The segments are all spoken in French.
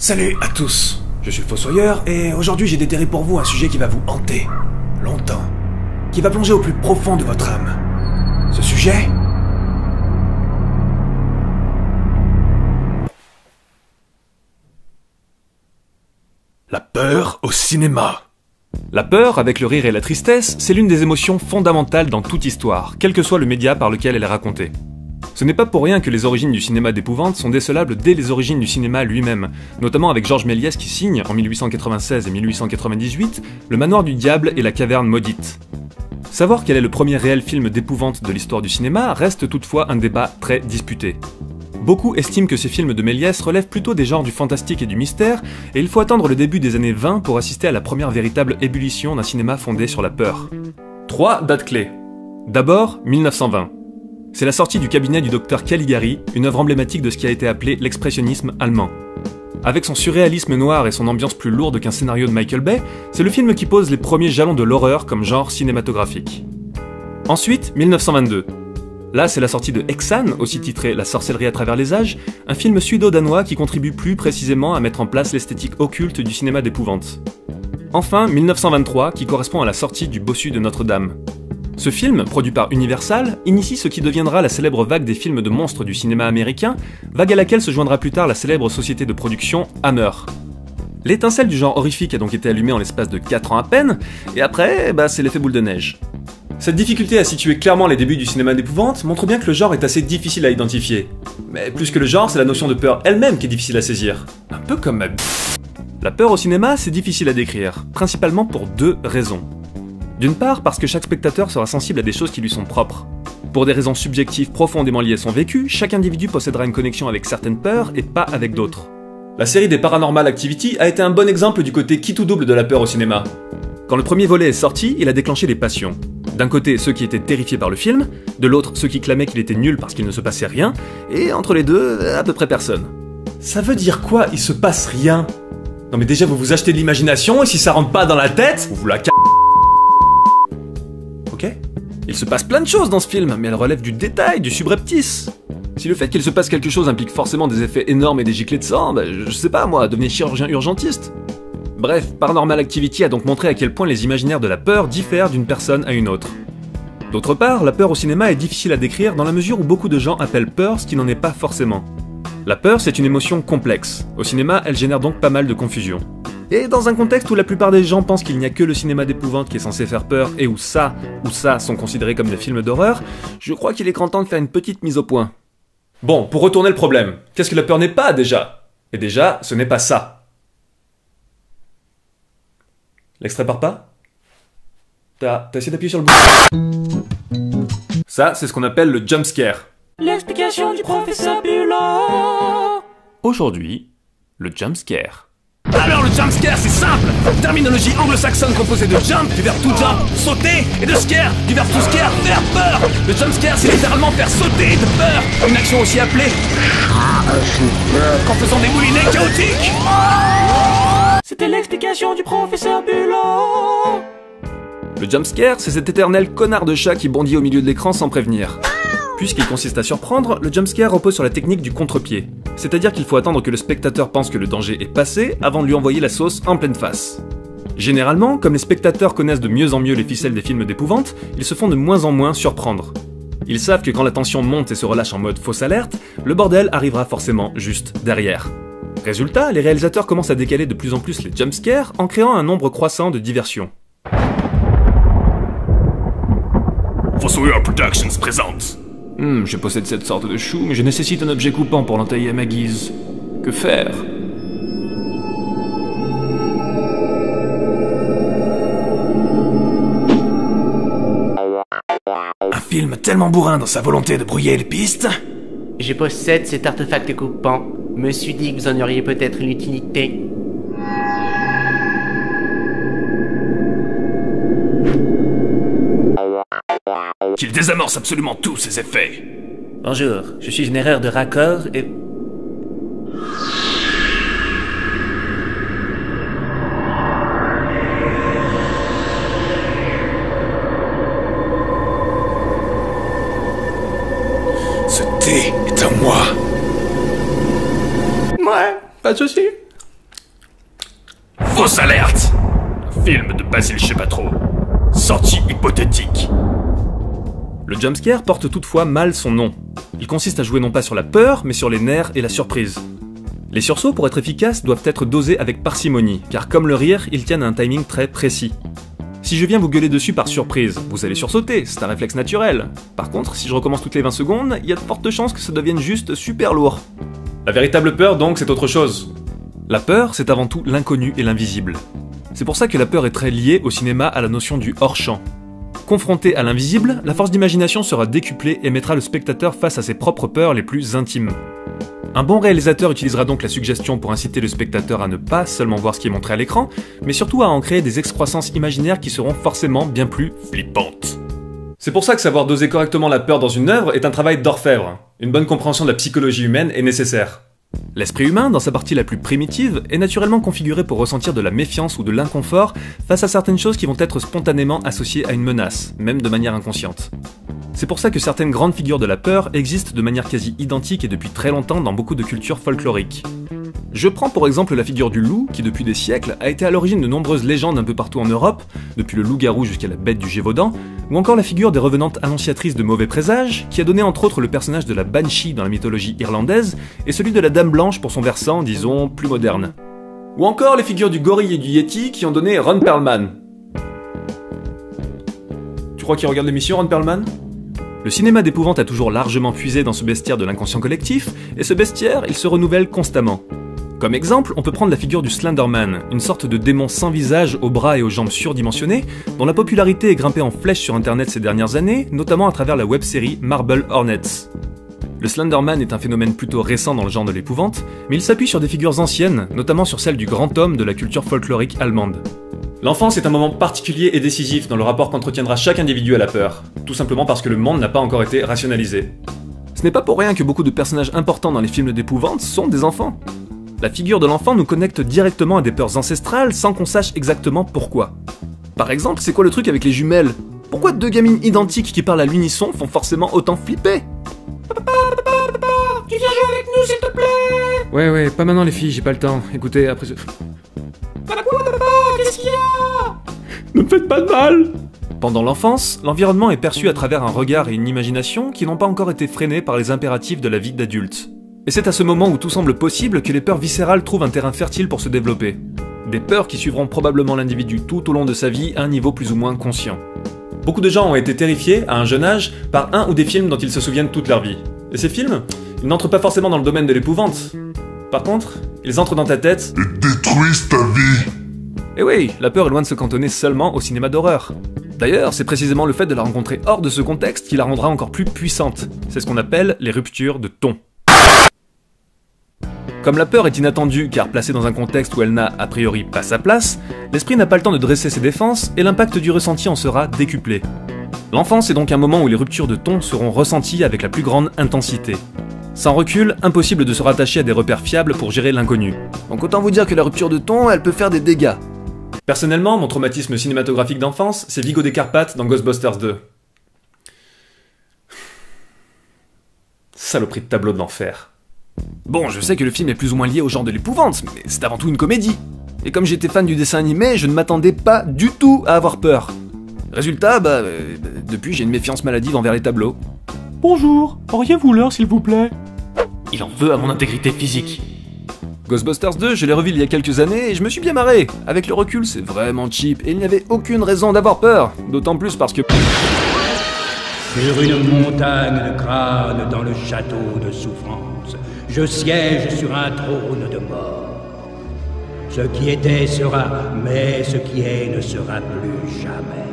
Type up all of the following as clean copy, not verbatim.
Salut à tous, je suis le Fossoyeur et aujourd'hui j'ai déterré pour vous un sujet qui va vous hanter, longtemps, qui va plonger au plus profond de votre âme. Ce sujet... La peur au cinéma. La peur, avec le rire et la tristesse, c'est l'une des émotions fondamentales dans toute histoire, quel que soit le média par lequel elle est racontée. Ce n'est pas pour rien que les origines du cinéma d'épouvante sont décelables dès les origines du cinéma lui-même, notamment avec Georges Méliès qui signe, en 1896 et 1898, Le Manoir du Diable et la Caverne Maudite. Savoir quel est le premier réel film d'épouvante de l'histoire du cinéma reste toutefois un débat très disputé. Beaucoup estiment que ces films de Méliès relèvent plutôt des genres du fantastique et du mystère, et il faut attendre le début des années 20 pour assister à la première véritable ébullition d'un cinéma fondé sur la peur. 3 dates clés. D'abord, 1920. C'est la sortie du cabinet du docteur Caligari, une œuvre emblématique de ce qui a été appelé l'expressionnisme allemand. Avec son surréalisme noir et son ambiance plus lourde qu'un scénario de Michael Bay, c'est le film qui pose les premiers jalons de l'horreur comme genre cinématographique. Ensuite, 1922. Là, c'est la sortie de Hexan, aussi titré La sorcellerie à travers les âges, un film suédo-danois qui contribue plus précisément à mettre en place l'esthétique occulte du cinéma d'épouvante. Enfin, 1923, qui correspond à la sortie du Bossu de Notre-Dame. Ce film, produit par Universal, initie ce qui deviendra la célèbre vague des films de monstres du cinéma américain, vague à laquelle se joindra plus tard la célèbre société de production Hammer. L'étincelle du genre horrifique a donc été allumée en l'espace de 4 ans à peine, et après, c'est l'effet boule de neige. Cette difficulté à situer clairement les débuts du cinéma d'épouvante montre bien que le genre est assez difficile à identifier. Mais plus que le genre, c'est la notion de peur elle-même qui est difficile à saisir. Un peu comme ma... La peur au cinéma, c'est difficile à décrire, principalement pour 2 raisons. D'une part, parce que chaque spectateur sera sensible à des choses qui lui sont propres. Pour des raisons subjectives profondément liées à son vécu, chaque individu possédera une connexion avec certaines peurs et pas avec d'autres. La série des Paranormal Activity a été un bon exemple du côté qui tout double de la peur au cinéma. Quand le premier volet est sorti, il a déclenché les passions. D'un côté, ceux qui étaient terrifiés par le film, de l'autre, ceux qui clamaient qu'il était nul parce qu'il ne se passait rien, et entre les deux, à peu près personne. Ça veut dire quoi, il se passe rien? Non mais déjà, vous vous achetez de l'imagination, et si ça rentre pas dans la tête, vous la Ok? Il se passe plein de choses dans ce film, mais elles relèvent du détail, du subreptice. Si le fait qu'il se passe quelque chose implique forcément des effets énormes et des giclées de sang, je sais pas moi, devenez chirurgien urgentiste. Bref, Paranormal Activity a donc montré à quel point les imaginaires de la peur diffèrent d'une personne à une autre. D'autre part, la peur au cinéma est difficile à décrire dans la mesure où beaucoup de gens appellent peur ce qui n'en est pas forcément. La peur, c'est une émotion complexe. Au cinéma, elle génère donc pas mal de confusion. Et dans un contexte où la plupart des gens pensent qu'il n'y a que le cinéma d'épouvante qui est censé faire peur et où ça sont considérés comme des films d'horreur, je crois qu'il est grand temps de faire une petite mise au point. Bon, pour retourner le problème, qu'est-ce que la peur n'est pas déjà? Et déjà, ce n'est pas ça. L'extrait part pas? T'as essayé d'appuyer sur le bouton? Ça, c'est ce qu'on appelle le jump scare. L'explication du professeur Bulot. Aujourd'hui, le jump scare. Alors le jump scare, c'est simple. Terminologie anglo-saxonne composée de jump, du verbe to jump, sauter, et de scare, du verbe to scare, faire peur. Le jump scare, c'est littéralement faire sauter de peur. Une action aussi appelée qu'en faisant des moulinets chaotiques. C'était l'explication du professeur Bulot. Le jump scare, c'est cet éternel connard de chat qui bondit au milieu de l'écran sans prévenir. Puisqu'il consiste à surprendre, le jumpscare repose sur la technique du contre-pied. C'est-à-dire qu'il faut attendre que le spectateur pense que le danger est passé avant de lui envoyer la sauce en pleine face. Généralement, comme les spectateurs connaissent de mieux en mieux les ficelles des films d'épouvante, ils se font de moins en moins surprendre. Ils savent que quand la tension monte et se relâche en mode fausse alerte, le bordel arrivera forcément juste derrière. Résultat, les réalisateurs commencent à décaler de plus en plus les jumpscares en créant un nombre croissant de diversions. Fossoyeur Productions présente. Je possède cette sorte de chou, mais je nécessite un objet coupant pour l'entailler à ma guise. Que faire? Un film tellement bourrin dans sa volonté de brouiller les pistes. Je possède cet artefact coupant. Me suis dit que vous en auriez peut-être une utilité. Qu'il désamorce absolument tous ses effets. Bonjour, je suis une erreur de raccord et... Ce thé est à moi. Ouais, pas de soucis. Fausse alerte! Un film de Basile je sais pas trop. Sortie hypothétique. Le jumpscare porte toutefois mal son nom. Il consiste à jouer non pas sur la peur, mais sur les nerfs et la surprise. Les sursauts, pour être efficaces, doivent être dosés avec parcimonie, car comme le rire, ils tiennent à un timing très précis. Si je viens vous gueuler dessus par surprise, vous allez sursauter, c'est un réflexe naturel. Par contre, si je recommence toutes les 20 secondes, il y a de fortes chances que ça devienne juste super lourd. La véritable peur donc, c'est autre chose. La peur, c'est avant tout l'inconnu et l'invisible. C'est pour ça que la peur est très liée au cinéma à la notion du hors-champ. Confronté à l'invisible, la force d'imagination sera décuplée et mettra le spectateur face à ses propres peurs les plus intimes. Un bon réalisateur utilisera donc la suggestion pour inciter le spectateur à ne pas seulement voir ce qui est montré à l'écran, mais surtout à en créer des excroissances imaginaires qui seront forcément bien plus flippantes. C'est pour ça que savoir doser correctement la peur dans une œuvre est un travail d'orfèvre. Une bonne compréhension de la psychologie humaine est nécessaire. L'esprit humain, dans sa partie la plus primitive, est naturellement configuré pour ressentir de la méfiance ou de l'inconfort face à certaines choses qui vont être spontanément associées à une menace, même de manière inconsciente. C'est pour ça que certaines grandes figures de la peur existent de manière quasi identique et depuis très longtemps dans beaucoup de cultures folkloriques. Je prends pour exemple la figure du loup, qui depuis des siècles a été à l'origine de nombreuses légendes un peu partout en Europe, depuis le loup-garou jusqu'à la bête du Gévaudan, ou encore la figure des revenantes annonciatrices de mauvais présages, qui a donné entre autres le personnage de la Banshee dans la mythologie irlandaise, et celui de la Dame Blanche pour son versant, disons, plus moderne. Ou encore les figures du gorille et du yeti qui ont donné Ron Perlman. Tu crois qu'il regarde l'émission, Ron Perlman ? Le cinéma d'épouvante a toujours largement puisé dans ce bestiaire de l'inconscient collectif, et ce bestiaire, il se renouvelle constamment. Comme exemple, on peut prendre la figure du Slenderman, une sorte de démon sans visage, aux bras et aux jambes surdimensionnés, dont la popularité est grimpée en flèche sur internet ces dernières années, notamment à travers la web-série Marble Hornets. Le Slenderman est un phénomène plutôt récent dans le genre de l'épouvante, mais il s'appuie sur des figures anciennes, notamment sur celle du grand homme de la culture folklorique allemande. L'enfance est un moment particulier et décisif dans le rapport qu'entretiendra chaque individu à la peur, tout simplement parce que le monde n'a pas encore été rationalisé. Ce n'est pas pour rien que beaucoup de personnages importants dans les films d'épouvante sont des enfants. La figure de l'enfant nous connecte directement à des peurs ancestrales sans qu'on sache exactement pourquoi. Par exemple, c'est quoi le truc avec les jumelles? Pourquoi deux gamines identiques qui parlent à l'unisson font forcément autant flipper? Papa, tu viens jouer avec nous s'il te plaît? Ouais, pas maintenant les filles, j'ai pas le temps. Écoutez, après je... Papa, qu'est-ce qu'il y a? Ne me faites pas de mal! Pendant l'enfance, l'environnement est perçu à travers un regard et une imagination qui n'ont pas encore été freinés par les impératifs de la vie d'adulte. Et c'est à ce moment où tout semble possible que les peurs viscérales trouvent un terrain fertile pour se développer. Des peurs qui suivront probablement l'individu tout au long de sa vie à un niveau plus ou moins conscient. Beaucoup de gens ont été terrifiés, à un jeune âge, par un ou des films dont ils se souviennent toute leur vie. Et ces films, ils n'entrent pas forcément dans le domaine de l'épouvante. Par contre, ils entrent dans ta tête et détruisent ta vie. Et oui, la peur est loin de se cantonner seulement au cinéma d'horreur. D'ailleurs, c'est précisément le fait de la rencontrer hors de ce contexte qui la rendra encore plus puissante. C'est ce qu'on appelle les ruptures de ton. Comme la peur est inattendue car placée dans un contexte où elle n'a a priori pas sa place, l'esprit n'a pas le temps de dresser ses défenses et l'impact du ressenti en sera décuplé. L'enfance est donc un moment où les ruptures de ton seront ressenties avec la plus grande intensité. Sans recul, impossible de se rattacher à des repères fiables pour gérer l'inconnu. Donc autant vous dire que la rupture de ton, elle peut faire des dégâts. Personnellement, mon traumatisme cinématographique d'enfance, c'est Viggo des Carpates dans Ghostbusters 2. Saloperie de tableau de l'enfer. Bon, je sais que le film est plus ou moins lié au genre de l'épouvante, mais c'est avant tout une comédie. Et comme j'étais fan du dessin animé, je ne m'attendais pas du tout à avoir peur. Résultat, depuis j'ai une méfiance maladive envers les tableaux. Bonjour, auriez-vous l'heure s'il vous plaît? Il en veut à mon intégrité physique. Ghostbusters 2, je l'ai revu il y a quelques années et je me suis bien marré. Avec le recul, c'est vraiment cheap et il n'y avait aucune raison d'avoir peur. D'autant plus parce que... Sur une montagne de crâne dans le château de souffrance, je siège sur un trône de mort. Ce qui était sera, mais ce qui est ne sera plus jamais.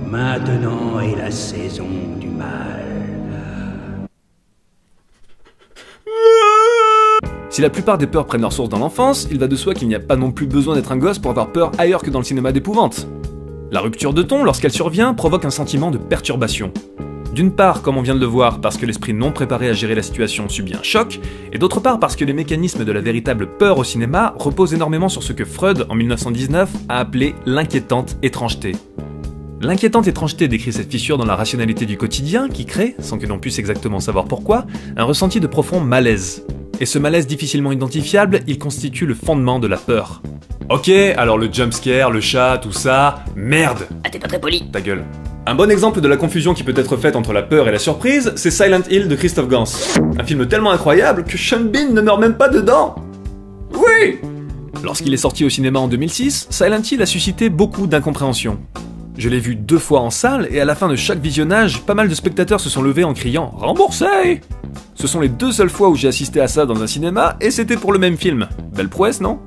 Maintenant est la saison du mal. Si la plupart des peurs prennent leur source dans l'enfance, il va de soi qu'il n'y a pas non plus besoin d'être un gosse pour avoir peur ailleurs que dans le cinéma d'épouvante. La rupture de ton, lorsqu'elle survient, provoque un sentiment de perturbation. D'une part, comme on vient de le voir, parce que l'esprit non préparé à gérer la situation subit un choc, et d'autre part parce que les mécanismes de la véritable peur au cinéma reposent énormément sur ce que Freud, en 1919, a appelé l'inquiétante étrangeté. L'inquiétante étrangeté décrit cette fissure dans la rationalité du quotidien qui crée, sans que l'on puisse exactement savoir pourquoi, un ressenti de profond malaise. Et ce malaise difficilement identifiable, il constitue le fondement de la peur. Ok, alors le jumpscare, le chat, tout ça... Merde! Ah, t'es pas très poli. Ta gueule. Un bon exemple de la confusion qui peut être faite entre la peur et la surprise, c'est Silent Hill de Christophe Gans. Un film tellement incroyable que Sean Bean ne meurt même pas dedans! Oui! Lorsqu'il est sorti au cinéma en 2006, Silent Hill a suscité beaucoup d'incompréhension. Je l'ai vu 2 fois en salle et à la fin de chaque visionnage, pas mal de spectateurs se sont levés en criant « Remboursé !» Ce sont les 2 seules fois où j'ai assisté à ça dans un cinéma et c'était pour le même film. Belle prouesse, non?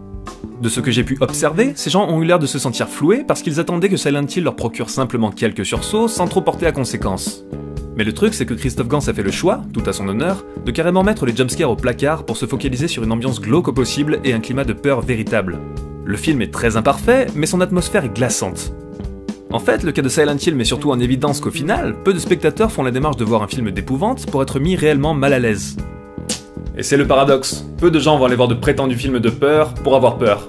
De ce que j'ai pu observer, ces gens ont eu l'air de se sentir floués parce qu'ils attendaient que Silent Hill leur procure simplement quelques sursauts sans trop porter à conséquence. Mais le truc, c'est que Christophe Gans a fait le choix, tout à son honneur, de carrément mettre les jumpscares au placard pour se focaliser sur une ambiance glauque au possible et un climat de peur véritable. Le film est très imparfait, mais son atmosphère est glaçante. En fait, le cas de Silent Hill met surtout en évidence qu'au final, peu de spectateurs font la démarche de voir un film d'épouvante pour être mis réellement mal à l'aise. Et c'est le paradoxe, peu de gens vont aller voir de prétendus films de peur pour avoir peur.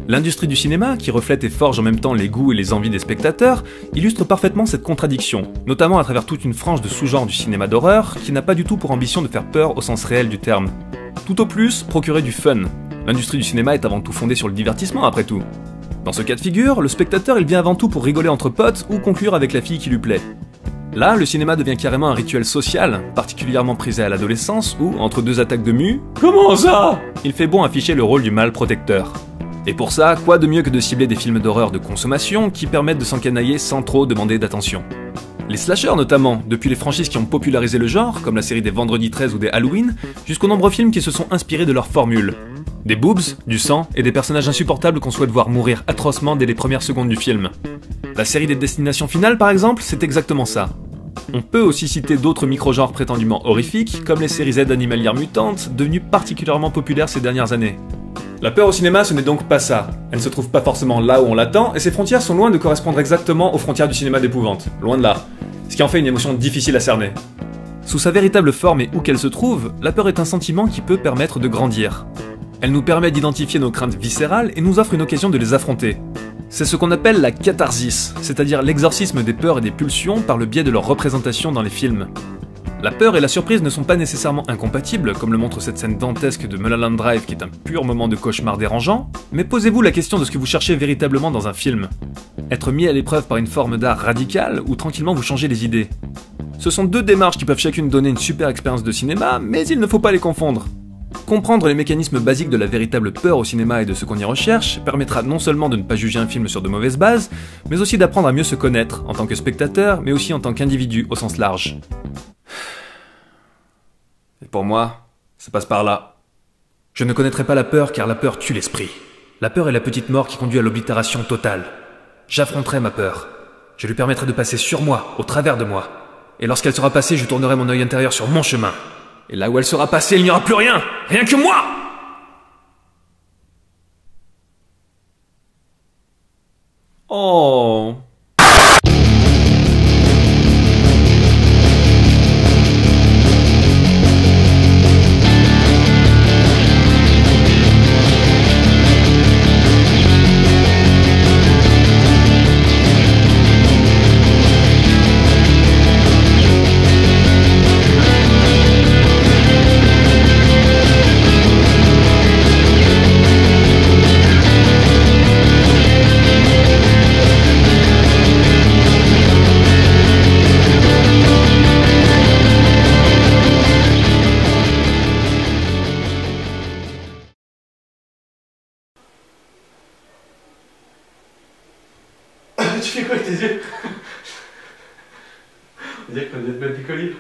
L'industrie du cinéma, qui reflète et forge en même temps les goûts et les envies des spectateurs, illustre parfaitement cette contradiction, notamment à travers toute une frange de sous-genres du cinéma d'horreur qui n'a pas du tout pour ambition de faire peur au sens réel du terme. Tout au plus, procurer du fun. L'industrie du cinéma est avant tout fondée sur le divertissement après tout. Dans ce cas de figure, le spectateur il vient avant tout pour rigoler entre potes ou conclure avec la fille qui lui plaît. Là, le cinéma devient carrément un rituel social, particulièrement prisé à l'adolescence où, entre 2 attaques de mue, comment ça? Il fait bon afficher le rôle du mâle protecteur. Et pour ça, quoi de mieux que de cibler des films d'horreur de consommation qui permettent de s'encanailler sans trop demander d'attention. Les slashers notamment, depuis les franchises qui ont popularisé le genre, comme la série des Vendredi 13 ou des Halloween, jusqu'aux nombreux films qui se sont inspirés de leur formule. Des boobs, du sang et des personnages insupportables qu'on souhaite voir mourir atrocement dès les premières secondes du film. La série des Destinations Finales par exemple, c'est exactement ça. On peut aussi citer d'autres micro-genres prétendument horrifiques, comme les séries Z animalières mutantes, devenues particulièrement populaires ces dernières années. La peur au cinéma, ce n'est donc pas ça. Elle ne se trouve pas forcément là où on l'attend, et ses frontières sont loin de correspondre exactement aux frontières du cinéma d'épouvante. Loin de là. Ce qui en fait une émotion difficile à cerner. Sous sa véritable forme et où qu'elle se trouve, la peur est un sentiment qui peut permettre de grandir. Elle nous permet d'identifier nos craintes viscérales et nous offre une occasion de les affronter. C'est ce qu'on appelle la catharsis, c'est-à-dire l'exorcisme des peurs et des pulsions par le biais de leur représentation dans les films. La peur et la surprise ne sont pas nécessairement incompatibles, comme le montre cette scène dantesque de Mulholland Drive qui est un pur moment de cauchemar dérangeant, mais posez-vous la question de ce que vous cherchez véritablement dans un film. Être mis à l'épreuve par une forme d'art radicale ou tranquillement vous changer les idées. Ce sont 2 démarches qui peuvent chacune donner une super expérience de cinéma, mais il ne faut pas les confondre. Comprendre les mécanismes basiques de la véritable peur au cinéma et de ce qu'on y recherche permettra non seulement de ne pas juger un film sur de mauvaises bases, mais aussi d'apprendre à mieux se connaître, en tant que spectateur, mais aussi en tant qu'individu au sens large. Et pour moi, ça passe par là. Je ne connaîtrai pas la peur car la peur tue l'esprit. La peur est la petite mort qui conduit à l'oblitération totale. J'affronterai ma peur. Je lui permettrai de passer sur moi, au travers de moi. Et lorsqu'elle sera passée, je tournerai mon œil intérieur sur mon chemin. Et là où elle sera passée, il n'y aura plus rien! Rien que moi! Oh... Tu fais quoi avec tes yeux? On dirait qu'on vient de mettre des colis.